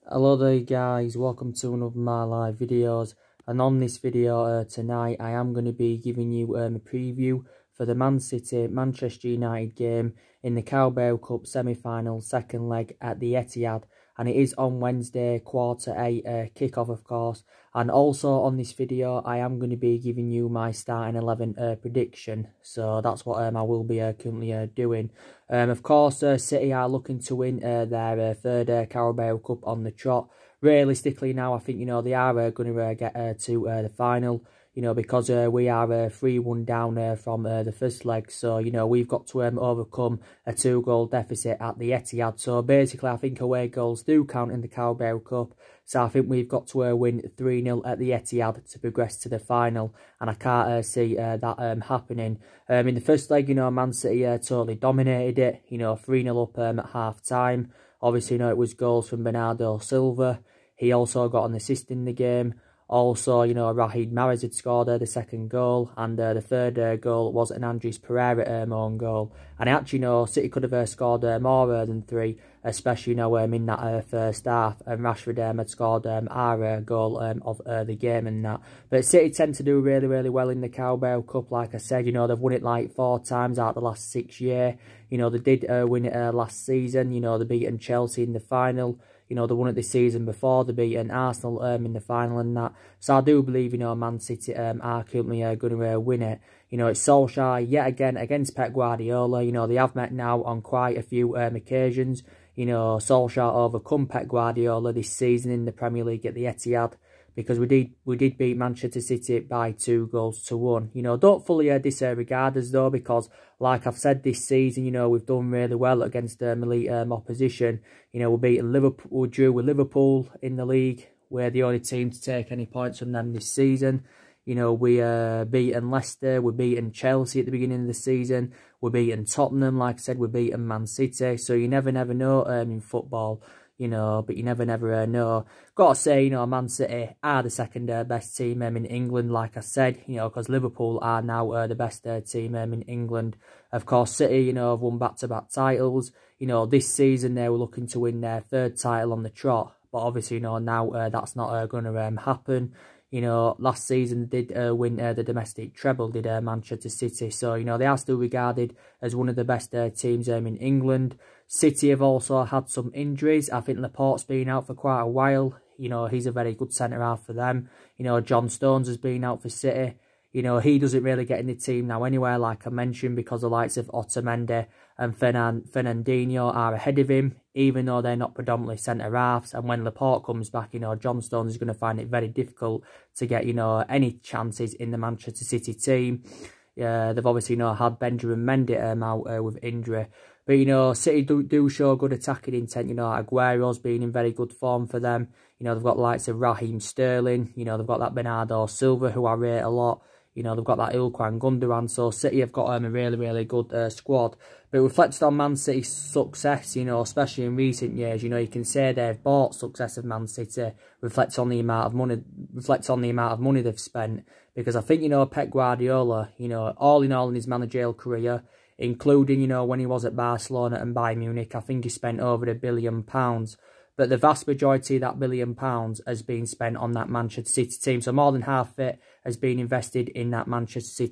Hello there guys, welcome to another of my live videos, and on this video tonight I am going to be giving you a preview for the Man City Manchester United game in the Carbao Cup semi-final second leg at the Etihad, and it is on Wednesday, Q8 kick-off of course. And also on this video I am going to be giving you my starting 11 prediction, so that's what I will be currently doing. Of course City are looking to win their third Carabao Cup on the trot. Realistically now I think they are going to get to the final, because we are 3-1 down from the first leg. So, we've got to overcome a 2-goal deficit at the Etihad. So, basically, I think away goals do count in the Carbao Cup. So, I think we've got to win 3-0 at the Etihad to progress to the final. And I can't see that happening. In the first leg, Man City totally dominated it. 3-0 up at half-time. Obviously, it was goals from Bernardo Silva. He also got an assist in the game. Also, Raheem Mahrez had scored the second goal, and the third goal was an Andres Pereira own goal. And actually, City could have scored more than 3, especially, in that first half. And Rashford had scored our goal of the game and that. But City tend to do really, really well in the Carbao Cup. Like I said, they've won it like 4 times out of the last 6 years. They did win it last season. They beaten Chelsea in the final. They won it this season before. They beaten Arsenal in the final and that. So I do believe, Man City are currently going to win it. It's Solskjaer yet again against Pep Guardiola. They have met now on quite a few occasions. Solskjaer overcome Pep Guardiola this season in the Premier League at the Etihad, because we did beat Manchester City by 2-1. Don't fully disregard us though, because like I've said this season, we've done really well against elite opposition. We beaten Liverpool, we drew with Liverpool in the league. We're the only team to take any points from them this season. We beaten Leicester, we beaten Chelsea at the beginning of the season, we beaten Tottenham, like I said, we beaten Man City. So you never know in football. But you never know. Got to say, Man City are the second best team in England, like I said, because Liverpool are now the best team in England. Of course, City, have won back-to-back titles. This season they were looking to win their 3rd title on the trot, but obviously, now that's not going to happen. Last season they did win the domestic treble, did Manchester City. So, they are still regarded as one of the best teams in England. City have also had some injuries. I think Laporte's been out for quite a while. He's a very good centre-half for them. John Stones has been out for City. He doesn't really get in the team now anywhere, like I mentioned, because the likes of Otamendi and Fernandinho are ahead of him, even though they're not predominantly centre-halves. And when Laporte comes back, John Stones is going to find it very difficult to get, any chances in the Manchester City team. They've obviously, had Benjamin Mendy out with injury. But, City do show good attacking intent. Aguero's been in very good form for them. They've got the likes of Raheem Sterling. They've got that Bernardo Silva, who I rate a lot. They've got that Ilkay Gundogan. So City have got a really, really good squad. But reflected on Man City's success, especially in recent years, you can say they've bought success of Man City. Reflects on the amount of money they've spent. Because I think, Pep Guardiola, all in his managerial career, including, when he was at Barcelona and Bayern Munich, I think he spent over £1 billion. But the vast majority of that £1 billion has been spent on that Manchester City team. So more than half of it has been invested in that Manchester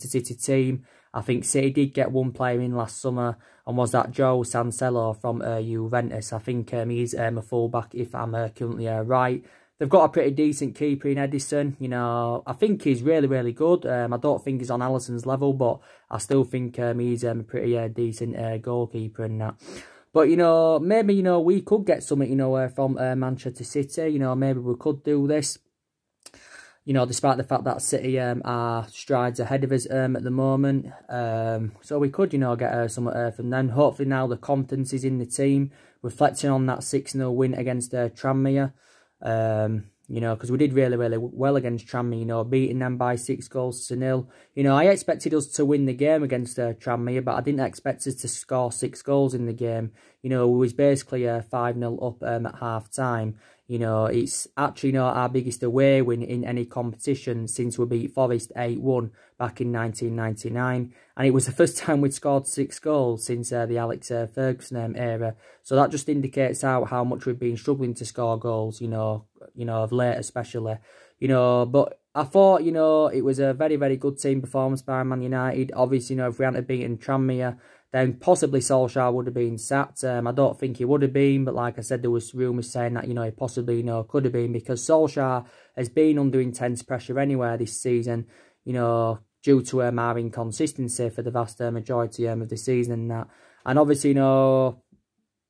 City team. I think City did get one player in last summer, and was that Joe Cancelo from Juventus. I think he's a fullback, if I'm currently right. They've got a pretty decent keeper in Edison. I think he's really, really good. I don't think he's on Alisson's level, but I still think he's a pretty decent goalkeeper and that. But, maybe, we could get something, from Manchester City. Maybe we could do this. Despite the fact that City are strides ahead of us at the moment. So we could, get something from them. Hopefully now the confidence is in the team. Reflecting on that 6-0 win against Tranmere. you know, because we did really, really well against Tranmere, you know, beating them by 6 goals to 0. You know, I expected us to win the game against Tranmere, but I didn't expect us to score 6 goals in the game. You know, we was basically 5-0 up at half-time. You know, it's actually not our biggest away win in any competition since we beat Forest 8-1 back in 1999. And it was the first time we'd scored 6 goals since the Alex Ferguson era. So that just indicates how much we've been struggling to score goals, you know, of late especially. You know, but I thought, you know, it was a very, very good team performance by Man United. Obviously, you know, if we hadn't beaten Tranmere, then possibly Solskjaer would have been sacked. I don't think he would have been, but like I said, there was rumours saying that, you know, he possibly, you know, could have been, because Solskjaer has been under intense pressure anywhere this season, you know, due to our inconsistency for the vast majority of the season and that. And obviously, you know,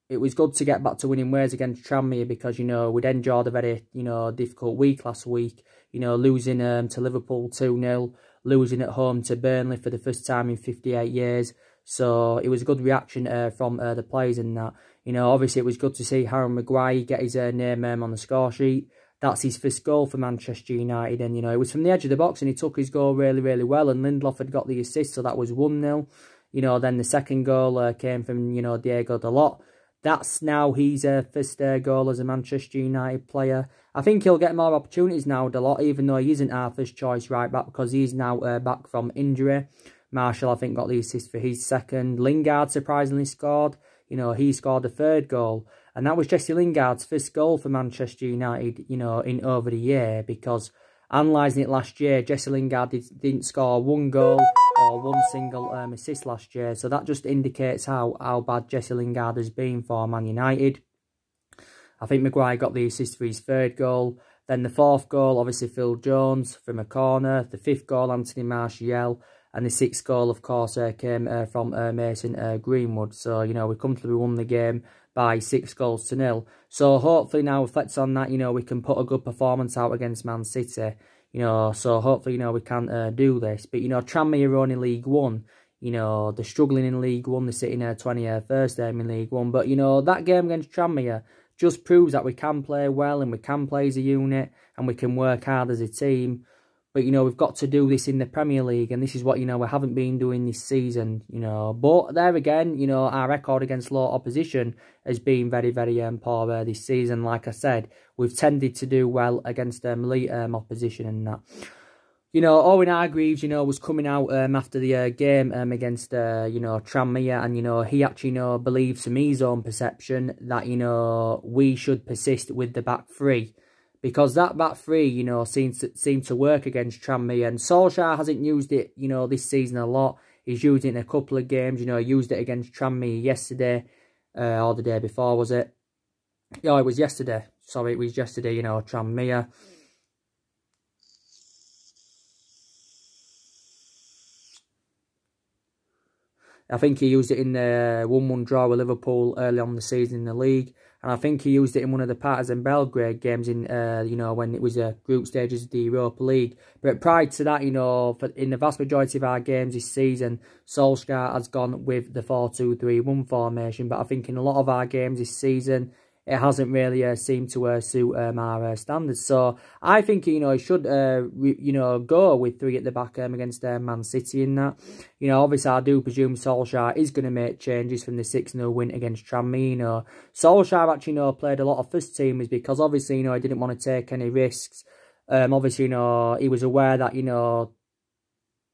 it was good to get back to winning ways against Tranmere because, you know, we'd endured a very, you know, difficult week last week, you know, losing to Liverpool 2-0, losing at home to Burnley for the first time in 58 years. So it was a good reaction from the players in that. You know, obviously it was good to see Harry Maguire get his name on the score sheet. That's his first goal for Manchester United. And, you know, it was from the edge of the box and he took his goal really, really well. And Lindelof had got the assist, so that was 1-0. You know, then the second goal came from, you know, Diego Dalot. That's now his first goal as a Manchester United player. I think he'll get more opportunities now, Dalot, even though he isn't our first choice right back, because he's now back from injury. Marshall, I think, got the assist for his second. Lingard surprisingly scored. You know, he scored the third goal. And that was Jesse Lingard's first goal for Manchester United, you know, in over a year. Because, analysing it last year, Jesse Lingard didn't score 1 goal or 1 single assist last year. So that just indicates how bad Jesse Lingard has been for Man United. I think Maguire got the assist for his third goal. Then the fourth goal, obviously Phil Jones from a corner. The fifth goal, Anthony Martial. And the sixth goal, of course, came from Mason Greenwood. So, you know, we comfortably won the game by 6 goals to 0. So, hopefully now, reflects on that, you know, we can put a good performance out against Man City. You know, so hopefully, you know, we can do this. But, you know, Tranmere are only League One. You know, they're struggling in League One. They're sitting 21st game in League One. But, you know, that game against Tranmere just proves that we can play well and we can play as a unit and we can work hard as a team. But, you know, we've got to do this in the Premier League, and this is what, you know, we haven't been doing this season, you know. But there again, you know, our record against low opposition has been very, very poor this season. Like I said, we've tended to do well against elite opposition and that. You know, Owen Hargreaves, you know, was coming out after the game against, you know, Tranmere, and, you know, he actually, you know, believes from his own perception that, you know, we should persist with the back three. Because that back three, you know, seemed to work against Tranmere. And Solskjaer hasn't used it, you know, this season a lot. He's used it in a couple of games. You know, he used it against Tranmere yesterday. Or the day before, was it? Yeah, it was yesterday. Sorry, it was yesterday, you know, Tranmere. I think he used it in the 1-1 draw with Liverpool early on in the season in the league. And I think he used it in one of the Partizan Belgrade games in, you know, when it was group stages of the Europa League. But prior to that, you know, in the vast majority of our games this season, Solskjaer has gone with the 4-2-3-1 formation. But I think in a lot of our games this season, it hasn't really seemed to suit our standards. So I think, you know, he should, you know, go with 3 at the back against Man City in that. You know, obviously I do presume Solskjaer is going to make changes from the 6-0 win against Tranmere. You know, Solskjaer actually, you know, played a lot of first teamers because obviously, you know, he didn't want to take any risks. Obviously, you know, he was aware that, you know,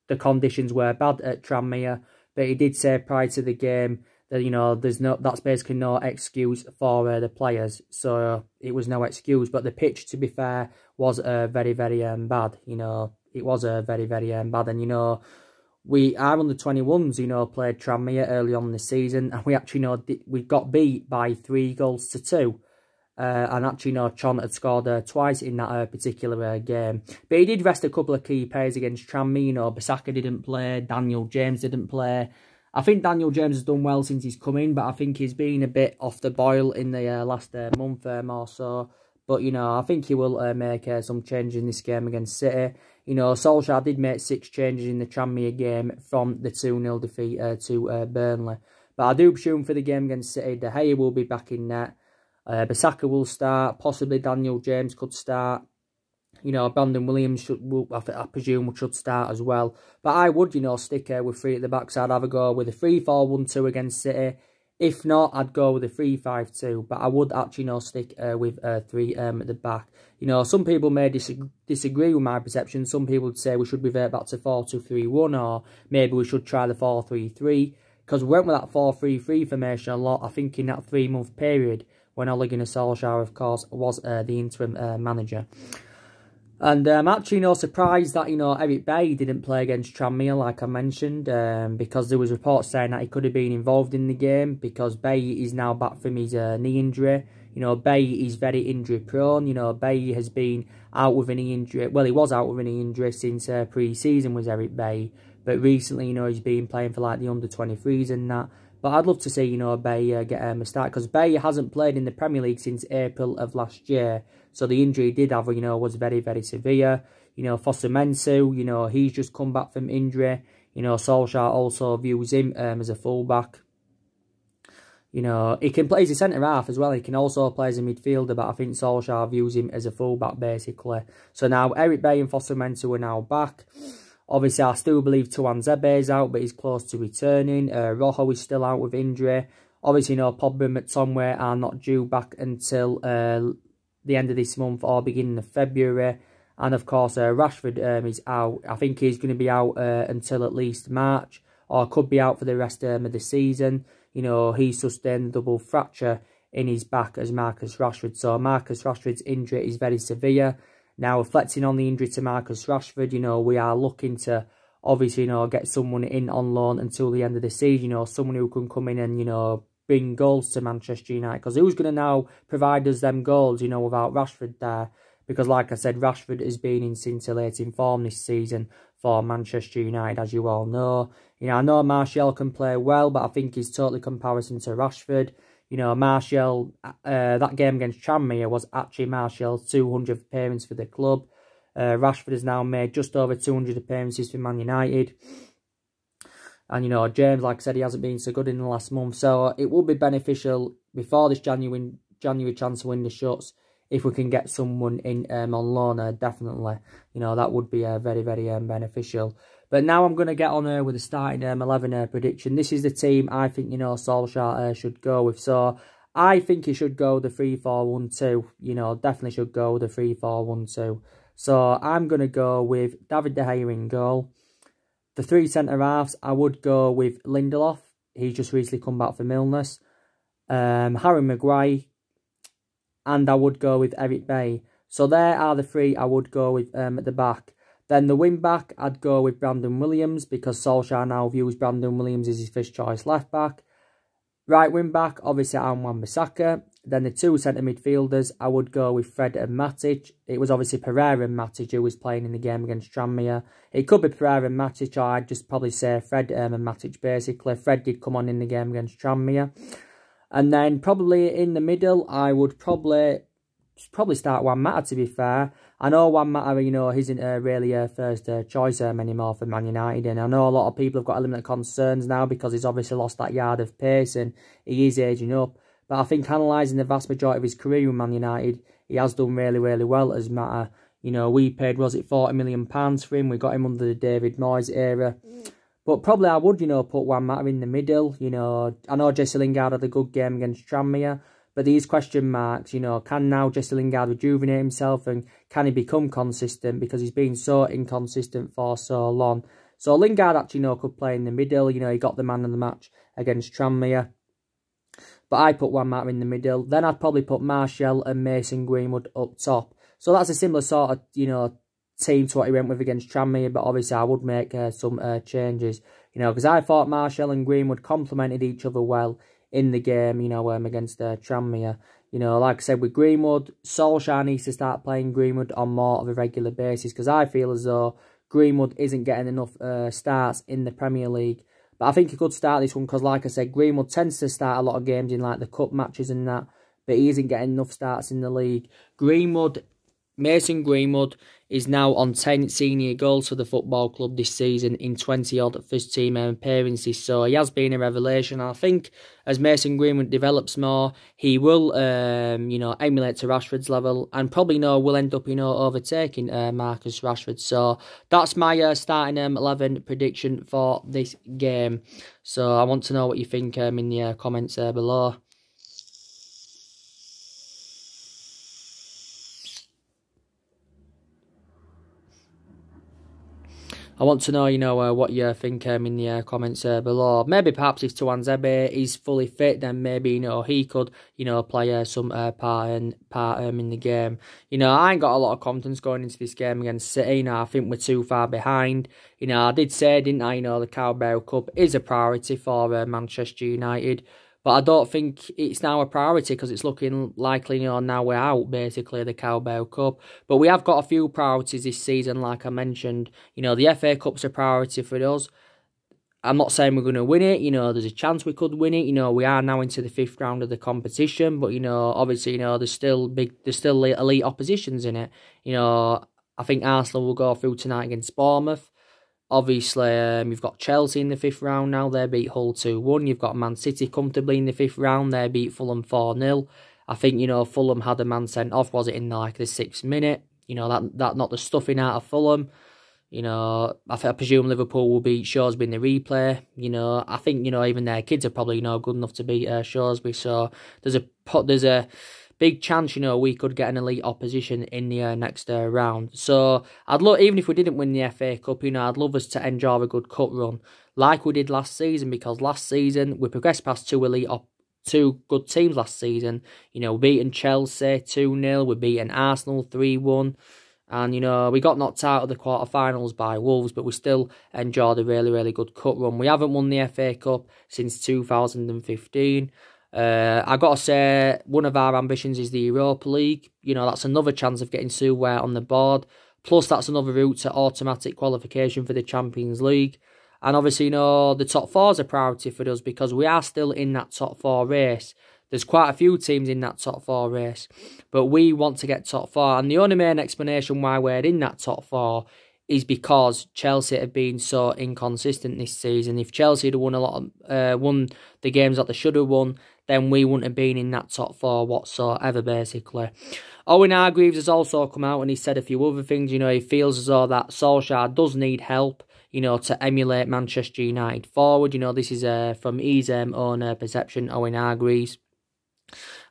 the conditions were bad at Tranmere. But he did say prior to the game that, you know, that's basically no excuse for the players. So it was no excuse. But the pitch, to be fair, was very, very bad. You know, it was very, very bad. And, you know, our under-21s, you know, played Tranmere early on in the season. And we actually, you know, we got beat by 3 goals to 2. And actually, you know, Chon had scored twice in that particular game. But he did rest a couple of key players against Tranmere. You know, Bissaka didn't play. Daniel James didn't play. I think Daniel James has done well since he's come in, but I think he's been a bit off the boil in the last month or so. But, you know, I think he will make some changes in this game against City. You know, Solskjaer did make 6 changes in the Tranmere game from the 2-0 defeat to Burnley. But I do presume for the game against City, De Gea will be back in net. Bissaka will start. Possibly Daniel James could start. You know, Brandon Williams I presume should start as well. But I would, you know, stick with 3 at the back. So I'd have a go with a 3-4-1-2 against City. If not, I'd go with a 3-5-2. But I would actually, you know, stick with 3 at the back. You know, some people may disagree with my perception. Some people would say we should revert back to 4-2-3-1, or maybe we should try the 4-3-3. Because we went with that 4-3-3 formation a lot, I think, in that 3-month period when Ole Gunnar Solskjaer, of course, was the interim manager. And I'm actually, you know, surprised that, you know, Eric Bailly didn't play against Tranmere, like I mentioned, because there was reports saying that he could have been involved in the game, because Bailly is now back from his knee injury. You know, Bailly is very injury prone. You know, Bailly has been out with a knee injury. Well, he was out with a knee injury since pre-season was Eric Bailly. But recently, you know, he's been playing for like the under-23s and that. But I'd love to see, you know, Bailly get a start, because Bailly hasn't played in the Premier League since April of last year. So the injury he did have, you know, was very, very severe. You know, Fosu-Mensah, you know, he's just come back from injury. You know, Solskjaer also views him as a fullback. You know, he can play as a centre-half as well. He can also play as a midfielder, but I think Solskjaer views him as a fullback, basically. So now Eric Bailly and Fosu-Mensah are now back. Obviously, I still believe Tuanzebe is out, but he's close to returning. Rojo is still out with injury. Obviously, you know, Pogba and McTominay are not due back until the end of this month or beginning of February. And, of course, Rashford is out. I think he's going to be out until at least March, or could be out for the rest of the season. You know, he sustained a double fracture in his back as Marcus Rashford. So, Marcus Rashford's injury is very severe. Now, reflecting on the injury to Marcus Rashford, you know, we are looking to, obviously, you know, get someone in on loan until the end of the season. You know, someone who can come in and, you know, bring goals to Manchester United. Because who's going to now provide us them goals, you know, without Rashford there? Because, like I said, Rashford has been in scintillating form this season for Manchester United, as you all know. You know, I know Martial can play well, but I think he's totally comparison to Rashford. You know, Martial, that game against Tranmere was actually Martial's 200th appearance for the club. Rashford has now made just over 200 appearances for Man United. And, you know, James, like I said, he hasn't been so good in the last month. So it will be beneficial before this January transfer window shuts if we can get someone in on loan, definitely. You know, that would be very, very beneficial. But now I'm going to get on with the starting 11 prediction. This is the team I think, you know, Solskjaer should go with. So I think he should go the 3-4-1-2. You know, definitely should go the 3-4-1-2. So I'm going to go with David De Gea in goal. The 3 centre-halves, I would go with Lindelof. He's just recently come back from illness. Harry Maguire. And I would go with Eric Bailly. So there are the 3 I would go with at the back. Then the wing-back, I'd go with Brandon Williams, because Solskjaer now views Brandon Williams as his first-choice left-back. Right wing-back, obviously, I'm Wan-Bissaka. Then the 2 centre midfielders, I would go with Fred and Matic. It was obviously Pereira and Matic who was playing in the game against Tranmere. It could be Pereira and Matic, or I'd just probably say Fred and Matic, basically. Fred did come on in the game against Tranmere. And then probably in the middle, I would probably start Juan Mata, to be fair. I know Juan Mata, you know, isn't really a first choice anymore for Man United. And I know a lot of people have got a limit of concerns now because he's obviously lost that yard of pace and he is aging up. But I think analysing the vast majority of his career with Man United, he has done really, really well as Mata. You know, we paid, was it £40 million for him? We got him under the David Moyes era. But probably I would, you know, put Juan Mata in the middle. You know, I know Jesse Lingard had a good game against Tranmere. But these question marks, you know, can now Jesse Lingard rejuvenate himself and can he become consistent? Because he's been so inconsistent for so long. So Lingard actually, you know, could play in the middle. You know, he got the man of the match against Tranmere. But I put Juan Mata in the middle. Then I'd probably put Martial and Mason Greenwood up top. So that's a similar sort of, you know, team to what he went with against Tranmere. But obviously I would make some changes, you know, because I thought Martial and Greenwood complemented each other well in the game, you know, against Tranmere. You know, like I said, with Greenwood, Solskjaer needs to start playing Greenwood on more of a regular basis, because I feel as though Greenwood isn't getting enough starts in the Premier League. But I think he could start this one because, like I said, Greenwood tends to start a lot of games in like the cup matches and that, but he isn't getting enough starts in the league. Greenwood Mason Greenwood is now on 10 senior goals for the football club this season in 20-odd first-team appearances. So he has been a revelation. I think as Mason Greenwood develops more, he will, emulate to Rashford's level and probably, will end up, overtaking Marcus Rashford. So that's my starting 11 prediction for this game. So I want to know what you think in the comments below. I want to know, what you think in the comments below. Maybe perhaps if Tuanzebe is fully fit, then maybe, he could, play some part in the game. I ain't got a lot of confidence going into this game against City. I think we're too far behind. I did say, didn't I, the Carbao Cup is a priority for Manchester United. But I don't think it's now a priority because it's looking likely, now we're out, basically, the Carbao Cup. But we have got a few priorities this season, like I mentioned. The FA Cup's a priority for us. I'm not saying we're going to win it. There's a chance we could win it. We are now into the 5th round of the competition. But, obviously, there's still elite oppositions in it. I think Arsenal will go through tonight against Bournemouth. Obviously, you've got Chelsea in the 5th round now. They beat Hull 2-1. You've got Man City comfortably in the 5th round. They beat Fulham 4-0. I think, Fulham had a man sent off. Was it in the 6th minute? That knocked the stuffing out of Fulham. I presume Liverpool will beat Shrewsbury in the replay. I think, even their kids are probably, good enough to beat Shrewsbury. So there's a big chance, we could get an elite opposition in the next round. So I'd love, even if we didn't win the FA Cup, I'd love us to enjoy a good cup run like we did last season, because last season we progressed past two good teams last season. We're beating Chelsea 2-0, we're beating Arsenal 3-1. And, we got knocked out of the quarterfinals by Wolves, but we still enjoyed a really, really good cup run. We haven't won the FA Cup since 2015. I got to say, one of our ambitions is the Europa League. That's another chance of getting silverware on the board. Plus, that's another route to automatic qualification for the Champions League. And obviously, the top 4 is a priority for us because we are still in that top 4 race. There's quite a few teams in that top 4 race, but we want to get top 4. And the only main explanation why we're in that top 4 is because Chelsea have been so inconsistent this season. If Chelsea had won won the games that they should have won, then we wouldn't have been in that top 4 whatsoever, basically. Owen Hargreaves has also come out and he said a few other things. He feels as though that Solskjaer does need help, to emulate Manchester United forward. This is from his own perception, Owen Hargreaves.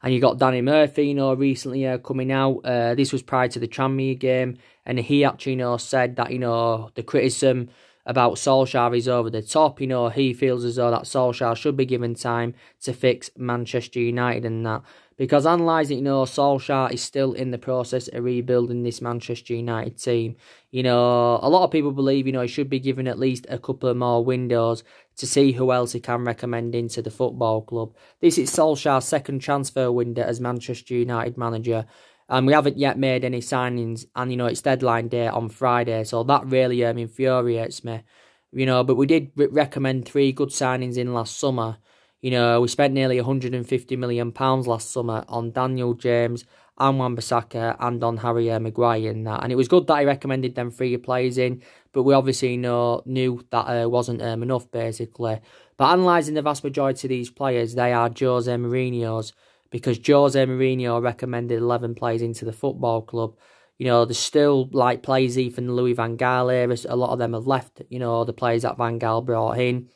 And you got Danny Murphy, recently coming out. This was prior to the Tranmere game. And he actually, said that, the criticism about Solskjaer is over the top. He feels as though that Solskjaer should be given time to fix Manchester United and that. Because analysing, Solskjaer is still in the process of rebuilding this Manchester United team. A lot of people believe, he should be given at least a couple of more windows to see who else he can recommend into the football club. This is Solskjaer's second transfer window as Manchester United manager. And we haven't yet made any signings. And, it's deadline day on Friday. So that really infuriates me. But we did recommend 3 good signings in last summer. We spent nearly £150 million last summer on Daniel James, and Wan-Bissaka, and on Harry Maguire and that. And it was good that I recommended them 3 players in, but we obviously knew that wasn't enough, basically. But analysing the vast majority of these players, they are Jose Mourinho's, because Jose Mourinho recommended 11 players into the football club. There's still players even Louis van Gaal era. A lot of them have left, the players that Van Gaal brought in.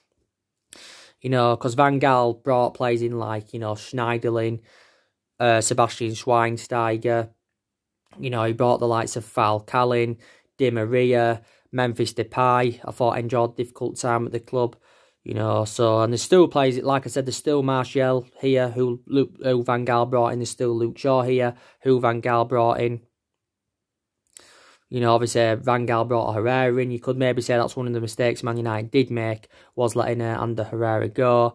Because Van Gaal brought players in Schneiderlin, Sebastian Schweinsteiger. He brought the likes of Falcao, Di Maria, Memphis Depay. I thought enjoyed a difficult time at the club. And there's still players, like I said, there's still Martial here, who Van Gaal brought in. There's still Luke Shaw here, who Van Gaal brought in. Obviously, Van Gaal brought Herrera in. You could maybe say that's one of the mistakes Man United did make, was letting Ander Herrera go.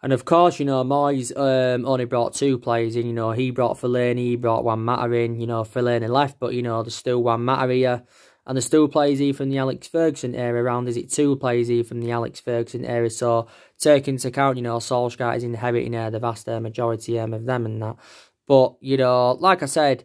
And of course, Moyes only brought 2 players in. He brought Fellaini, he brought Juan Mata in. Fellaini left, but, there's still Juan Mata here. And there's still players here from the Alex Ferguson era around. Is it 2 players here from the Alex Ferguson era? So, take into account, Solskjaer is inheriting the vast majority of them and that. But, like I said,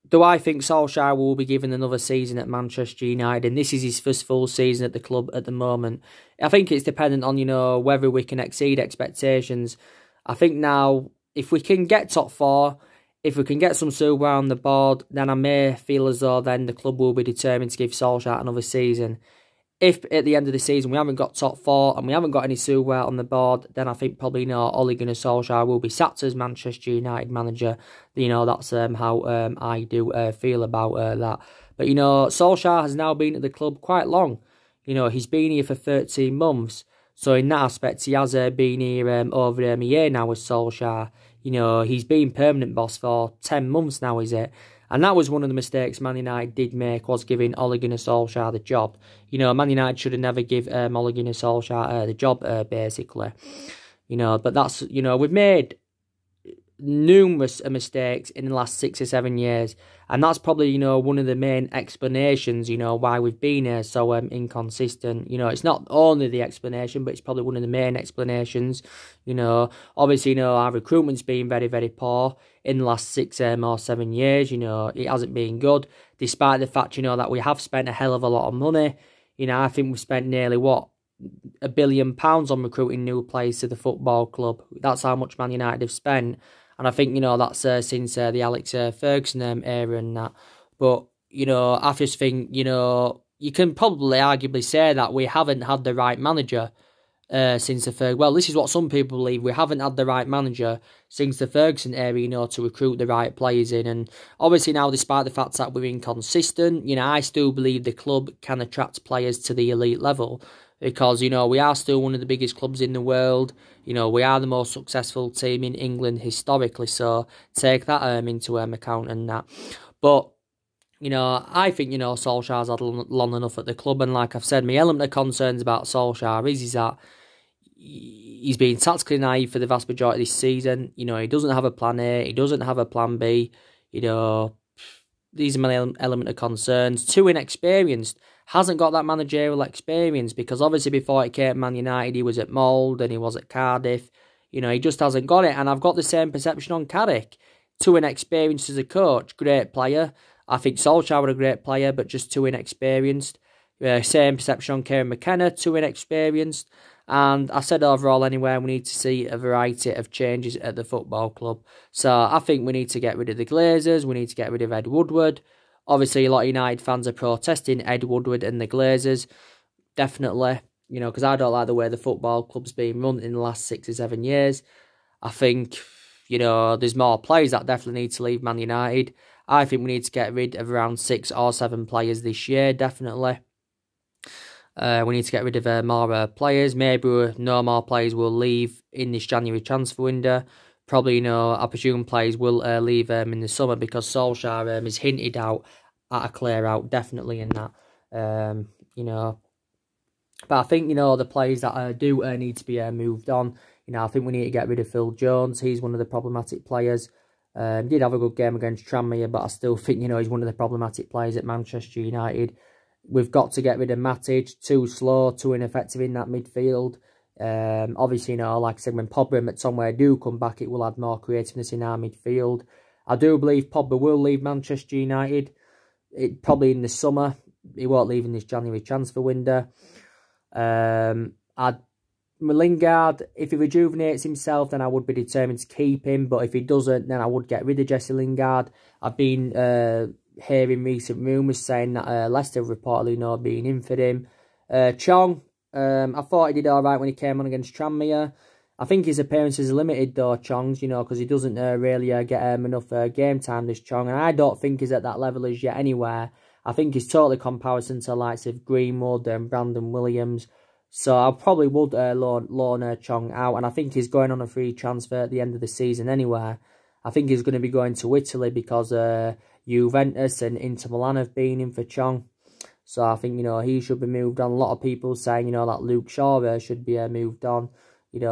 do I think Solskjaer will be given another season at Manchester United? And this is his first full season at the club at the moment. I think it's dependent on, whether we can exceed expectations. I think now, if we can get top four, if we can get some silver on the board, then I may feel as though then the club will be determined to give Solskjaer another season. If at the end of the season we haven't got top four and we haven't got any silver on the board, then I think probably Ole Gunnar Solskjaer will be sacked as Manchester United manager. That's how I do feel about that. But Solskjaer has now been at the club quite long. He's been here for 13 months. So in that aspect, he has been here over a year now with Solskjaer. He's been permanent boss for 10 months now, is it? And that was one of the mistakes Man United did make, was giving Ole Gunnar Solskjaer the job. Man United should have never give Ole Gunnar Solskjaer the job, basically. But that's, we've made numerous mistakes in the last 6 or 7 years. And that's probably, one of the main explanations, why we've been here so inconsistent. It's not only the explanation, but it's probably one of the main explanations. Obviously, our recruitment's been very, very poor in the last 6 or 7 years. It hasn't been good, despite the fact, that we have spent a hell of a lot of money. I think we've spent nearly, $1 billion on recruiting new players to the football club. That's how much Man United have spent. And I think, that's since the Alex Ferguson era and that. But, I just think, you can probably arguably say that we haven't had the right manager since the Ferguson. Well, this is what some people believe. We haven't had the right manager since the Ferguson era, to recruit the right players in. And obviously now, despite the fact that we're inconsistent, I still believe the club can attract players to the elite level. Because, we are still one of the biggest clubs in the world. We are the most successful team in England historically. So take that into account and that. But, I think, Solskjaer's had long enough at the club. And like I've said, my element of concerns about Solskjaer is that he's been tactically naive for the vast majority of this season. He doesn't have a plan A. He doesn't have a plan B. These are my element of concerns. Too inexperienced. Hasn't got that managerial experience, because obviously before he came to Man United, he was at Mould and he was at Cardiff. He just hasn't got it. And I've got the same perception on Carrick. Too inexperienced as a coach. Great player. I think Solskjaer was a great player, but just too inexperienced. Same perception on Kieran McKenna. Too inexperienced. And I said overall anyway, we need to see a variety of changes at the football club. So I think we need to get rid of the Glazers. We need to get rid of Ed Woodward. Obviously, a lot of United fans are protesting Ed Woodward and the Glazers. Definitely, because I don't like the way the football club's been run in the last 6 or 7 years. I think, there's more players that definitely need to leave Man United. I think we need to get rid of around 6 or 7 players this year, definitely. We need to get rid of more players. Maybe no more players will leave in this January transfer window. Probably, I presume players will leave in the summer, because Solskjaer is hinted out at a clear out, definitely in that. But I think, the players that do need to be moved on. I think we need to get rid of Phil Jones. He's one of the problematic players. Did have a good game against Tranmere, but I still think, he's one of the problematic players at Manchester United. We've got to get rid of Matic. Too slow, too ineffective in that midfield. Obviously, like I said, when Pogba and McTominay do come back, it will add more creativeness in our midfield. I do believe Pogba will leave Manchester United. Probably in the summer. He won't leave in this January transfer window. Lingard, if he rejuvenates himself, then I would be determined to keep him. But if he doesn't, then I would get rid of Jesse Lingard. I've been hearing recent rumours saying that Leicester reportedly being in for him. Chong, I thought he did alright when he came on against Tranmere. I think his appearances are limited though, Chong's, because he doesn't really get enough game time, this Chong. And I don't think he's at that level as yet anywhere. I think he's totally comparison to the likes of Greenwood and Brandon Williams. So I probably would loan Chong out. And I think he's going on a free transfer at the end of the season anyway. I think he's going to be going to Italy because Juventus and Inter Milan have been in for Chong. So I think, he should be moved on. A lot of people saying, that Luke Shaw should be moved on.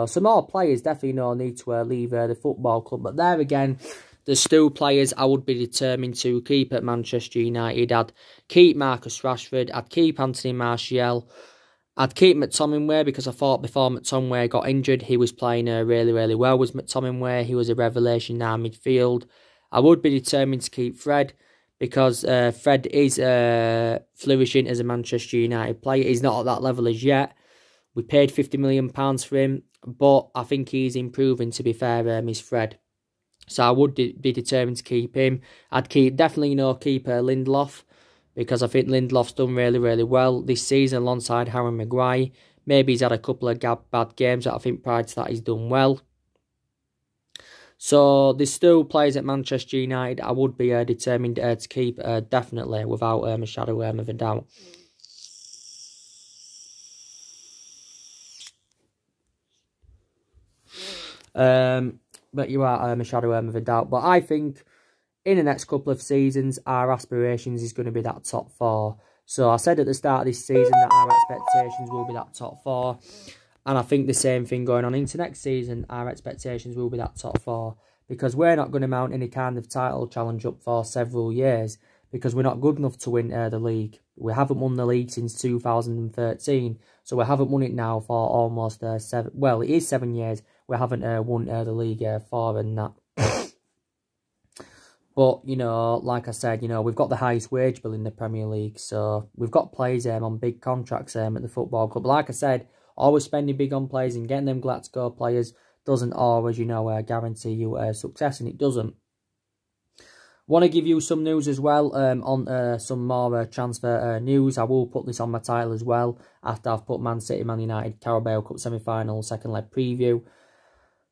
Some more players definitely need to leave the football club. But there again, there's still players I would be determined to keep at Manchester United. I'd keep Marcus Rashford. I'd keep Anthony Martial. I'd keep McTominay, because I thought before McTominay got injured, he was playing really, really well with McTominay. He was a revelation in our midfield. I would be determined to keep Fred, because Fred is flourishing as a Manchester United player. He's not at that level as yet. We paid £50 million for him, but I think he's improving, to be fair, is Fred. So I would be determined to keep him. I'd definitely keep Lindelof, because I think Lindelof's done really, really well this season alongside Harry Maguire. Maybe he's had a couple of bad games, but I think prior to that he's done well. So there's still players at Manchester United I would be determined to keep, definitely, without a shadow of a doubt. But you are a shadow of a doubt. But I think in the next couple of seasons, our aspirations is going to be that top 4. So I said at the start of this season that our expectations will be that top 4. And I think the same thing going on into next season, our expectations will be that top 4. Because we're not going to mount any kind of title challenge up for several years, because we're not good enough to win the league. We haven't won the league since 2013. So we haven't won it now for almost 7... Well, it is 7 years. We haven't won the league for and that. But, like I said, we've got the highest wage bill in the Premier League. So we've got players on big contracts at the football club. But like I said, always spending big on players and getting them glad-to-go players doesn't always, guarantee you success, and it doesn't. Want to give you some news as well on some more transfer news. I will put this on my title as well after I've put Man City, Man United, Carabao Cup semi-final, second leg preview.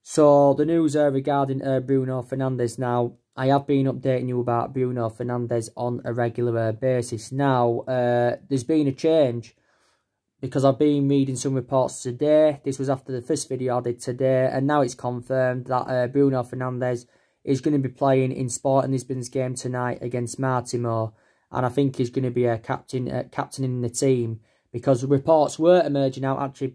So the news regarding Bruno Fernandes. Now, I have been updating you about Bruno Fernandes on a regular basis. Now, there's been a change, because I've been reading some reports today. This was after the first video I did today, and now it's confirmed that Bruno Fernandes is going to be playing in Sporting Lisbon's game tonight against Martimo, and I think he's going to be captaining the team, because reports were emerging out, actually,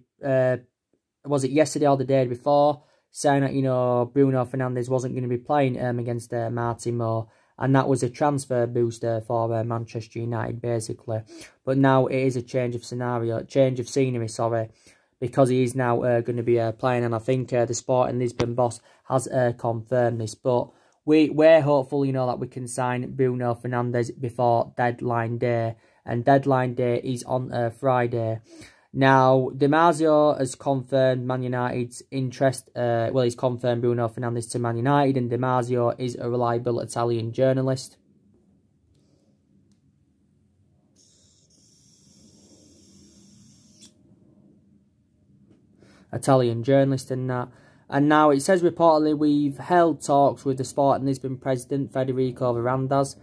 was it yesterday or the day before, saying that, Bruno Fernandes wasn't going to be playing against Martimo, and that was a transfer booster for Manchester United, basically. But now it is a change of scenery, sorry, because he is now going to be playing, and I think the Sporting Lisbon boss has confirmed this. But we're hopeful, that we can sign Bruno Fernandes before deadline day, and deadline day is on Friday. Now, Damasio has confirmed Man United's interest. He's confirmed Bruno Fernandes to Man United, and Damasio is a reliable Italian journalist. And that. And now it says reportedly we've held talks with the Sporting Lisbon president, Federico Varandas,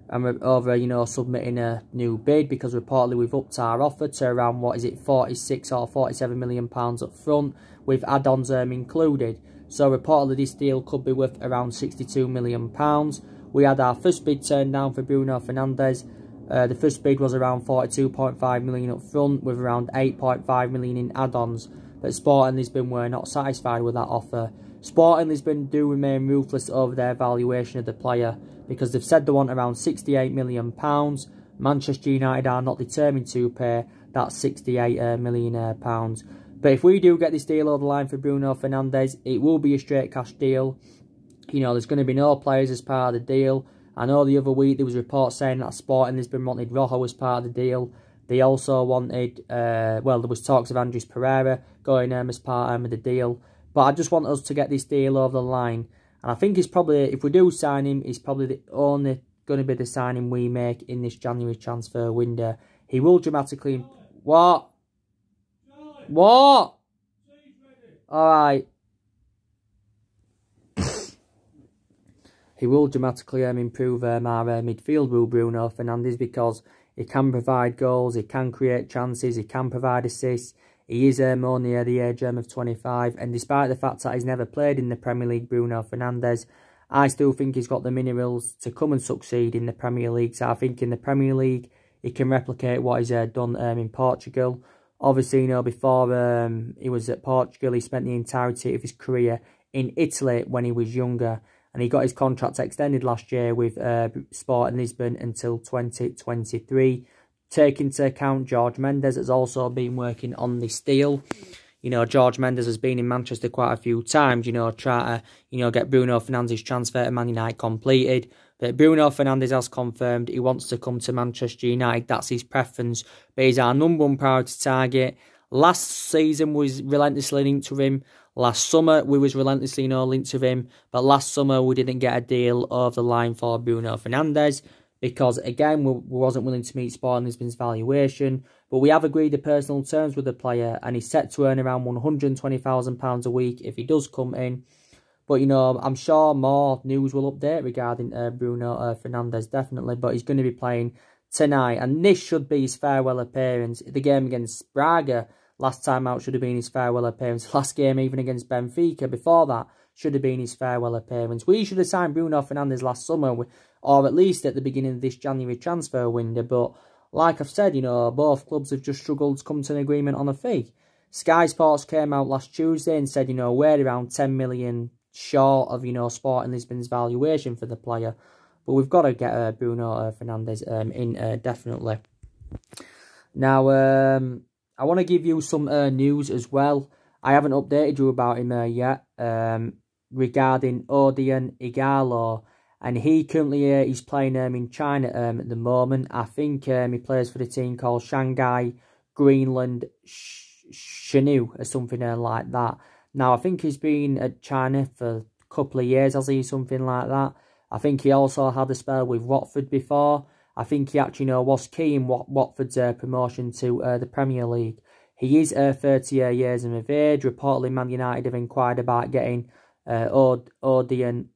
and we're over, submitting a new bid, because reportedly we've upped our offer to around, 46 or 47 million pounds up front, with add-ons included. So reportedly this deal could be worth around 62 million pounds. We had our first bid turned down for Bruno Fernandes. The first bid was around 42.5 million up front, with around 8.5 million in add-ons. But Sporting Lisbon were not satisfied with that offer. Sporting Lisbon do remain ruthless over their valuation of the player, because they've said they want around £68 million. Manchester United are not determined to pay that £68 million. But if we do get this deal over the line for Bruno Fernandes, it will be a straight cash deal. There's going to be no players as part of the deal. I know the other week there was reports saying that Sporting Lisbon wanted Rojo as part of the deal. They also wanted, there was talks of Andres Pereira going as part of the deal. But I just want us to get this deal over the line. And I think it's probably, if we do sign him, it's probably the only going to be the signing we make in this January transfer window. He will dramatically... What? What? Alright. He will dramatically improve our midfield, will Bruno Fernandes, because he can provide goals, he can create chances, he can provide assists. He is only at the age of 25, and despite the fact that he's never played in the Premier League, Bruno Fernandes, I still think he's got the minerals to come and succeed in the Premier League. So I think in the Premier League, he can replicate what he's done in Portugal. Obviously, before he was at Portugal, he spent the entirety of his career in Italy when he was younger, and he got his contract extended last year with Sporting Lisbon until 2023. Take into account George Mendes has also been working on this deal. George Mendes has been in Manchester quite a few times, try to, get Bruno Fernandes' transfer to Man United completed. But Bruno Fernandes has confirmed he wants to come to Manchester United. That's his preference. But he's our #1 priority target. Last season was relentlessly linked to him. Last summer we was relentlessly linked to him. But last summer we didn't get a deal over the line for Bruno Fernandes because, again, we wasn't willing to meet Sporting Lisbon's valuation. But we have agreed to personal terms with the player, and he's set to earn around £120,000 a week if he does come in. But, I'm sure more news will update regarding Bruno Fernandes, definitely. But he's going to be playing tonight, and this should be his farewell appearance. The game against Braga last time out should have been his farewell appearance. Last game, even against Benfica before that, should have been his farewell appearance. We should have signed Bruno Fernandes last summer, or at least at the beginning of this January transfer window. But like I've said, both clubs have just struggled to come to an agreement on a fee. Sky Sports came out last Tuesday and said, we're around 10 million short of, Sporting Lisbon's valuation for the player. But we've got to get Bruno Fernandes in, definitely. Now, I want to give you some news as well. I haven't updated you about him yet, regarding Odion Igalo. And he currently he's playing in China at the moment. I think he plays for the team called Shanghai Greenland Shenhua or something like that. Now, I think he's been at China for a couple of years, has he? Something like that. I think he also had a spell with Watford before. I think he actually was key in Watford's promotion to the Premier League. He is 30 years of age. Reportedly, Man United have inquired about getting Odion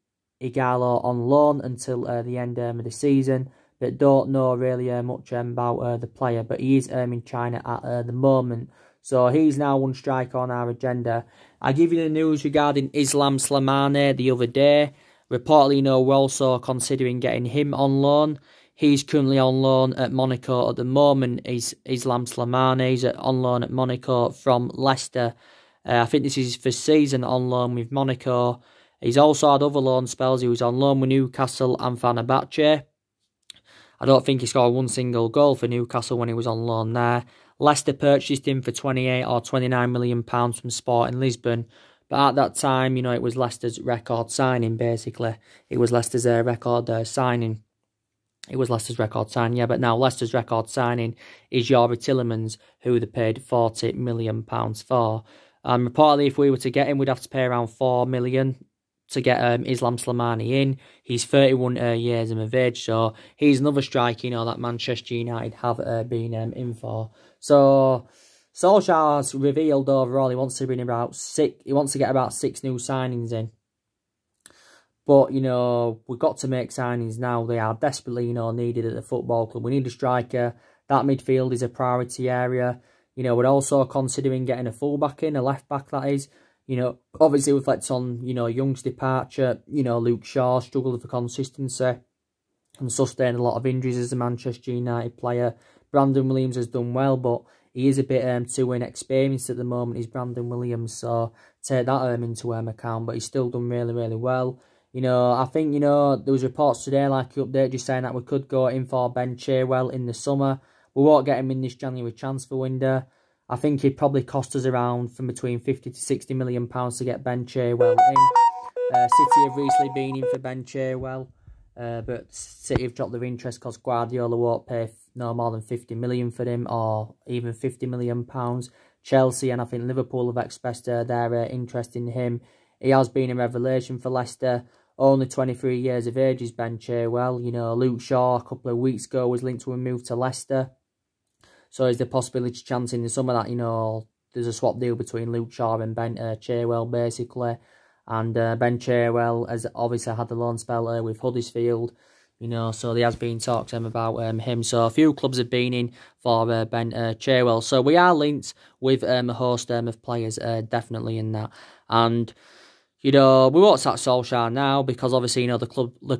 Igalo on loan until the end of the season, but don't know really much about the player. But he is in China at the moment, so he's now one striker on our agenda. I give you the news regarding Islam Slimani the other day. Reportedly, we're also considering getting him on loan. He's currently on loan at Monaco at the moment. Islam Slimani. He's on loan at Monaco from Leicester. I think this is his first season on loan with Monaco. He's also had other loan spells. He was on loan with Newcastle and Fenerbahce. I don't think he scored one single goal for Newcastle when he was on loan there. Leicester purchased him for £28 or £29 million from Sporting Lisbon. But at that time, it was Leicester's record signing, basically. It was Leicester's record signing. It was Leicester's record signing, yeah. But now Leicester's record signing is Youri Tielemans, who they paid £40 million for. Reportedly, if we were to get him, we'd have to pay around £4 million to get Islam Slimani in. He's 31 years of age, so he's another striker, that Manchester United have been in for. So Solskjaer's revealed overall he wants to bring about he wants to get about 6 new signings in. But we've got to make signings now. They are desperately needed at the football club. We need a striker. That midfield is a priority area. We're also considering getting a fullback in, a left back that is. Obviously reflects on, Young's departure. Luke Shaw struggled for consistency and sustained a lot of injuries as a Manchester United player. Brandon Williams has done well, but he is a bit too inexperienced at the moment. He's Brandon Williams, so take that into account. But he's still done really, really well. I think, there was reports today, like you updated, just saying that we could go in for Ben Chilwell in the summer. We won't get him in this January transfer window. I think he'd probably cost us around from between £50 to £60 million to get Ben Chilwell in. City have recently been in for Ben Chilwell, but City have dropped their interest because Guardiola won't pay no more than £50 million for him, or even £50 million. Chelsea and I think Liverpool have expressed their interest in him. He has been a revelation for Leicester. Only 23 years of age is Ben Chilwell. Luke Shaw a couple of weeks ago was linked to a move to Leicester. So is the possibility chance in the summer that, there's a swap deal between Luke Shaw and Ben Chilwell, basically. And Ben Chilwell has obviously had the loan spell with Huddersfield, so there has been talks about him. So a few clubs have been in for Ben Chilwell. So we are linked with a host of players, definitely in that. And we won't sack Solskjaer now because obviously, the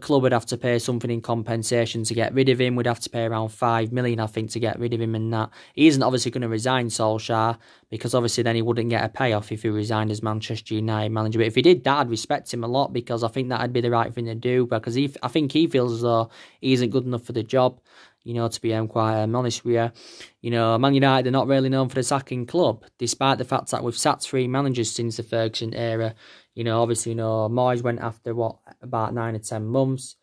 club would have to pay something in compensation to get rid of him. We'd have to pay around £5 million, I think, to get rid of him and that. He isn't obviously going to resign, Solskjaer, because obviously then he wouldn't get a payoff if he resigned as Manchester United manager. But if he did that, I'd respect him a lot because I think that'd be the right thing to do because I think he feels as though he isn't good enough for the job. To be quite honest with you. Man United are not really known for the sacking club, despite the fact that we've sacked 3 managers since the Ferguson era. Obviously, Moyes went after, about 9 or 10 months.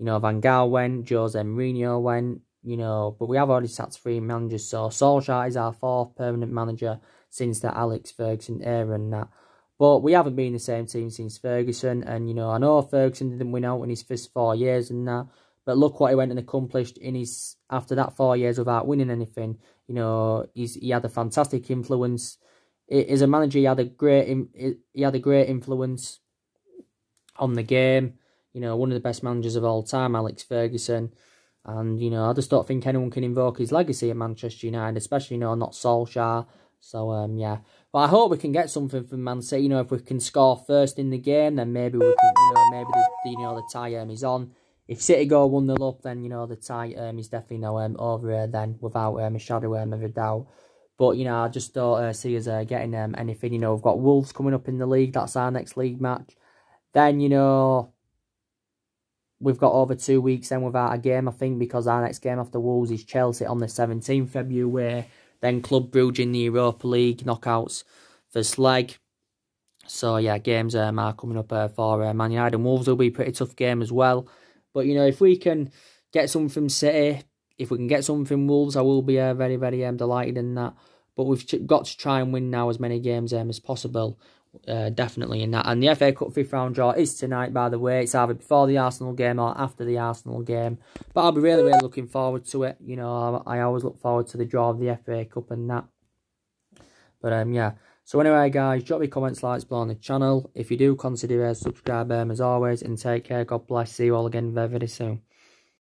You know, Van Gaal went, Jose Mourinho went, you know, but we have already sacked 3 managers, so Solskjaer is our 4th permanent manager since the Alex Ferguson era and that. But we haven't been the same team since Ferguson, and, you know, I know Ferguson didn't win out in his first 4 years and that, but look what he went and accomplished in his, after that 4 years without winning anything. You know, he had a fantastic influence. As a manager, he had a great influence on the game. You know, one of the best managers of all time, Alex Ferguson. And, you know, I just don't think anyone can invoke his legacy at Manchester United, especially, you know, not Solskjaer. So, yeah. But I hope we can get something from Man City. You know, if we can score first in the game, then maybe we can, you know, maybe the tie is on. If City go 1-0 up, then, you know, the tie is definitely now over here then, without a shadow of a doubt. But, you know, I just don't see us getting anything. You know, we've got Wolves coming up in the league. That's our next league match. Then, you know, we've got over 2 weeks then without a game, I think, because our next game after Wolves is Chelsea on the 17th February. Then Club Brugge in the Europa League knockouts first leg. So, yeah, games are coming up for Man United. And Wolves will be a pretty tough game as well. But, you know, if we can get something from City, if we can get something from Wolves, I will be very, very delighted in that. But we've got to try and win now as many games as possible. Definitely in that. And the FA Cup 5th round draw is tonight, by the way. It's either before the Arsenal game or after the Arsenal game. But I'll be really, really looking forward to it. You know, I always look forward to the draw of the FA Cup and that. But, yeah. So anyway, guys, drop your comments, likes below on the channel. If you do, consider subscribe as always. And take care. God bless. See you all again very, very soon.